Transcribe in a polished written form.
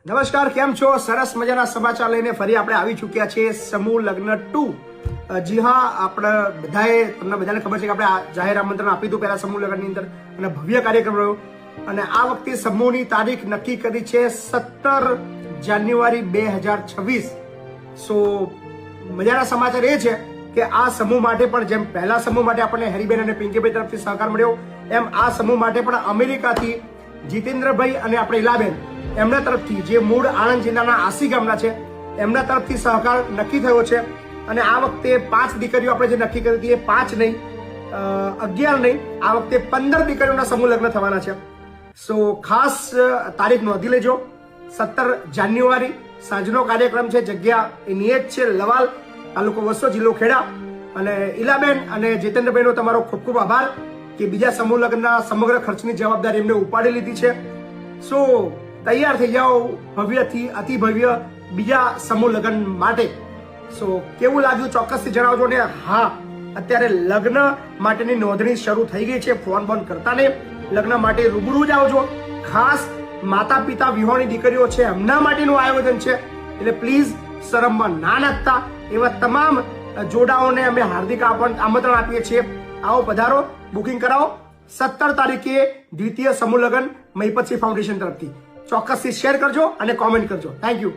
નમસ્કાર, કેમ છો? સરસ મજાના સમાચાર લઈને ફરી આપણે આવી ચૂક્યા છીએ સમૂહ લગ્ન 2. જી હા, આપણે તમને બધાને ખબર છે કે આપણે આ જાહેર આમંત્રણ આપ્યું હતું પહેલા સમૂહ લગ્નની અંદર અને ભવ્ય કાર્યક્રમ રહ્યો. અને આ વખતે સમૂહની તારીખ નક્કી કરી છે 17 જાન્યુઆરી 2026. સો મજાના સમાચાર એ છે કે આ સમૂહ માટે પણ જેમ પહેલા સમૂહ માટે આપણને હેરીબેન અને પિંકીભાઈ તરફથી સહકાર મળ્યો, એમ આ સમૂહ માટે પણ અમેરિકાથી જીતેન્દ્રભાઈ અને આપણે ઇલાબેન એમના તરફથી, જે મૂળ આણંદ જિલ્લાના આસી ગામના છે, એમના તરફથી સહકાર નક્કી થયો છે. અને આ વખતે 5 દીકરીઓ આપણે જે નક્કી કરી હતી એ 5 નહીં, 11 નહીં, આ વખતે 15 દીકરીઓના સમૂહ લગ્ન થવાના છે. સો ખાસ તારીખ નોંધી લેજો. 17 જાન્યુઆરી સાંજનો કાર્યક્રમ છે. જગ્યા એની જ છે લવાલ, તાલુકો વસો, જિલ્લો ખેડા. અને ઇલાબેન અને જીતેન્દ્રભાઈનો તમારો ખૂબ ખૂબ આભાર કે બીજા સમૂહ લગ્નના સમગ્ર ખર્ચની જવાબદારી એમને ઉપાડી લીધી છે. સો તૈયાર થઈ જાઓ ભવ્યથી અતિ ભવ્ય બીજા સમૂહ લગ્ન માટે. સો કેવું લાગ્યું ચોક્કસથી જણાવજો. ને હા, અત્યારે લગ્ન માટેની નોંધણી શરૂ થઈ ગઈ છે. ફોન બોન કરતા નહીં, લગ્ન માટે રૂબરૂ જ આવજો. ખાસ માતા પિતા વિહોણી દીકરીઓ છે એમના માટેનું આયોજન છે, એટલે પ્લીઝ શરમમાં ના નાખતા. એવા તમામ જોડાઓને અમે હાર્દિક આમંત્રણ આપીએ છીએ. આવો, પધારો, બુકિંગ કરાવો. 17 તારીખે દ્વિતીય સમૂહ લગ્ન મહિપતસિંહ ફાઉન્ડેશન તરફથી. ચોક્કસથી શેર કરજો અને કોમેન્ટ કરજો. Thank you.